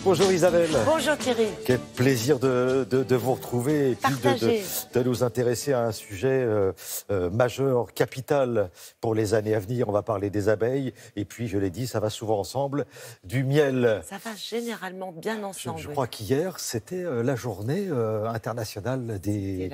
Bonjour Isabelle. Bonjour Thierry. Quel plaisir de vous retrouver et puis de nous intéresser à un sujet majeur, capital pour les années à venir. On va parler des abeilles et puis, je l'ai dit, ça va souvent ensemble, du miel. Ça va généralement bien ensemble. Je crois qu'hier, c'était la journée internationale des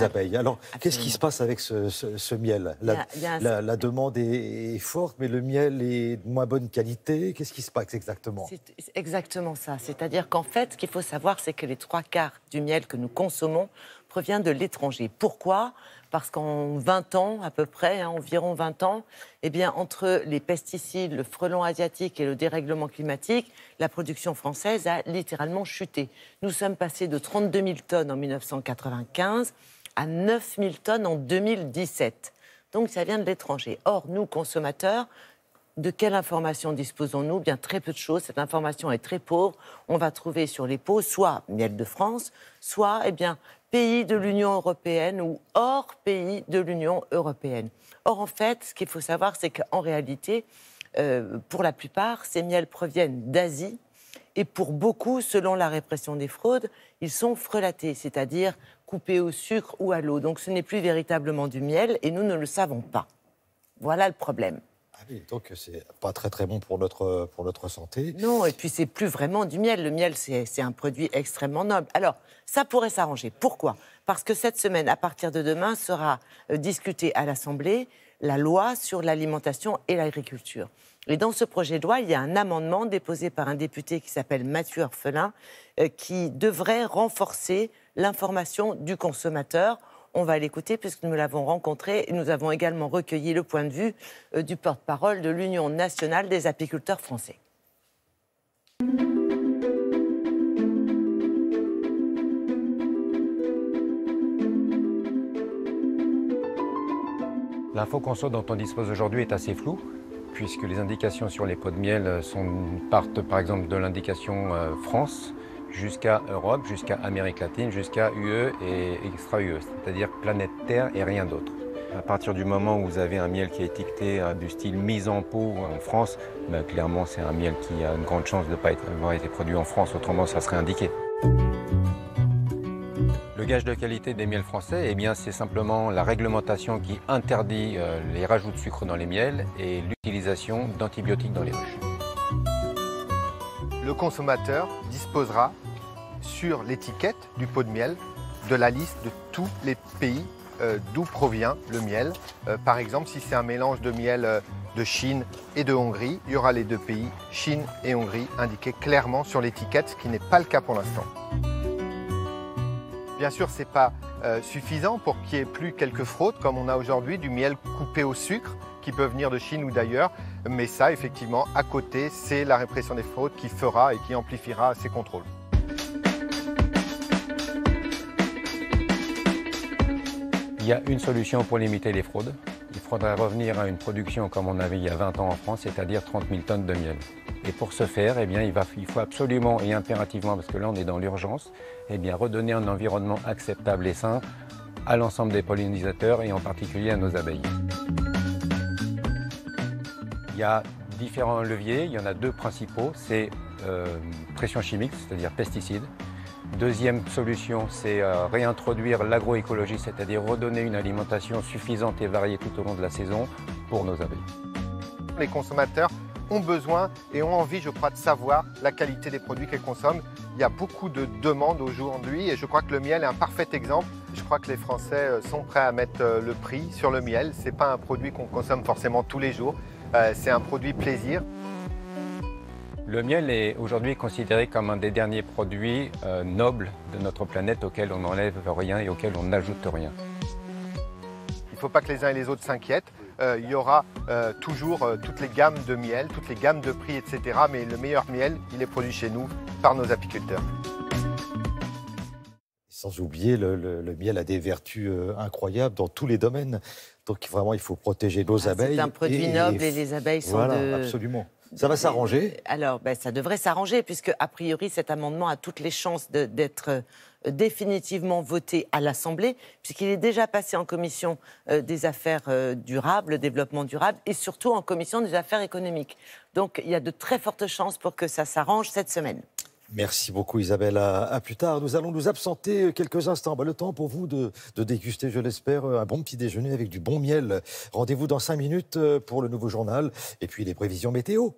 abeilles. Alors, qu'est-ce qui se passe avec ce miel? La demande est forte, mais le miel est de moins bonne qualité. Qu'est-ce qui se passe exactement? C'est exactement ça. C'est-à-dire qu'en fait, ce qu'il faut savoir, c'est que les 3/4 du miel que nous consommons provient de l'étranger. Pourquoi? Parce qu'en 20 ans, à peu près, environ 20 ans, eh bien, entre les pesticides, le frelon asiatique et le dérèglement climatique, la production française a littéralement chuté. Nous sommes passés de 32 000 tonnes en 1995 à 9 000 tonnes en 2017. Donc, ça vient de l'étranger. Or, nous, consommateurs, de quelle information disposons-nous? Bien, très peu de choses. Cette information est très pauvre. On va trouver sur les pots soit miel de France, soit pays de l'Union européenne ou hors pays de l'Union européenne. Or, en fait, ce qu'il faut savoir, c'est qu'en réalité, pour la plupart, ces miels proviennent d'Asie. Et pour beaucoup, selon la répression des fraudes, ils sont frelatés, c'est-à-dire coupés au sucre ou à l'eau. Donc, ce n'est plus véritablement du miel et nous ne le savons pas. Voilà le problème. Ah oui, donc c'est pas très bon pour notre santé. Non, et puis c'est plus vraiment du miel. Le miel, c'est un produit extrêmement noble. Alors, ça pourrait s'arranger. Pourquoi? Parce que cette semaine, à partir de demain, sera discutée à l'Assemblée la loi sur l'alimentation et l'agriculture. Et dans ce projet de loi, il y a un amendement déposé par un député qui s'appelle Mathieu Orphelin, qui devrait renforcer l'information du consommateur. On va l'écouter puisque nous l'avons rencontré et nous avons également recueilli le point de vue du porte-parole de l'Union nationale des apiculteurs français. L'info conso dont on dispose aujourd'hui est assez floue, puisque les indications sur les pots de miel partent par exemple de l'indication France jusqu'à Europe, jusqu'à Amérique latine, jusqu'à UE et extra-UE, c'est-à-dire planète Terre et rien d'autre. À partir du moment où vous avez un miel qui est étiqueté du style mise en pot en France, clairement c'est un miel qui a une grande chance de ne pas avoir été produit en France, autrement ça serait indiqué. Le gage de qualité des miels français, c'est simplement la réglementation qui interdit les rajouts de sucre dans les miels et l'utilisation d'antibiotiques dans les ruches. Le consommateur disposera sur l'étiquette du pot de miel de la liste de tous les pays d'où provient le miel. Par exemple, si c'est un mélange de miel de Chine et de Hongrie, il y aura les deux pays, Chine et Hongrie, indiqués clairement sur l'étiquette, ce qui n'est pas le cas pour l'instant. Bien sûr, ce n'est pas suffisant pour qu'il n'y ait plus quelques fraudes, comme on a aujourd'hui, du miel coupé au sucre, qui peut venir de Chine ou d'ailleurs. Mais ça, effectivement, à côté, c'est la répression des fraudes qui fera et qui amplifiera ces contrôles. Il y a une solution pour limiter les fraudes. Il faudrait revenir à une production comme on avait il y a 20 ans en France, c'est-à-dire 30 000 tonnes de miel. Et pour ce faire, il faut absolument et impérativement, parce que là on est dans l'urgence, redonner un environnement acceptable et sain à l'ensemble des pollinisateurs et en particulier à nos abeilles. Il y a différents leviers, il y en a deux principaux, c'est pression chimique, c'est-à-dire pesticides. Deuxième solution, c'est réintroduire l'agroécologie, c'est-à-dire redonner une alimentation suffisante et variée tout au long de la saison pour nos abeilles. Les consommateurs ont besoin et ont envie, je crois, de savoir la qualité des produits qu'ils consomment. Il y a beaucoup de demandes aujourd'hui et je crois que le miel est un parfait exemple. Je crois que les Français sont prêts à mettre le prix sur le miel. Ce n'est pas un produit qu'on consomme forcément tous les jours, c'est un produit plaisir. Le miel est aujourd'hui considéré comme un des derniers produits nobles de notre planète auquel on n'enlève rien et auquel on n'ajoute rien. Il ne faut pas que les uns et les autres s'inquiètent. Il y aura toujours toutes les gammes de miel, toutes les gammes de prix, etc. Mais le meilleur miel, il est produit chez nous par nos apiculteurs. Sans oublier, le miel a des vertus incroyables dans tous les domaines. Donc vraiment, il faut protéger nos abeilles. C'est un produit noble et les abeilles sont voilà, absolument. Ça va s'arranger? Alors, ça devrait s'arranger, puisque, a priori, cet amendement a toutes les chances d'être définitivement voté à l'Assemblée, puisqu'il est déjà passé en commission des affaires durables, développement durable, et surtout en commission des affaires économiques. Donc, il y a de très fortes chances pour que ça s'arrange cette semaine. Merci beaucoup Isabelle, à plus tard. Nous allons nous absenter quelques instants. Le temps pour vous de déguster, je l'espère, un bon petit déjeuner avec du bon miel. Rendez-vous dans 5 minutes pour le nouveau journal et puis les prévisions météo.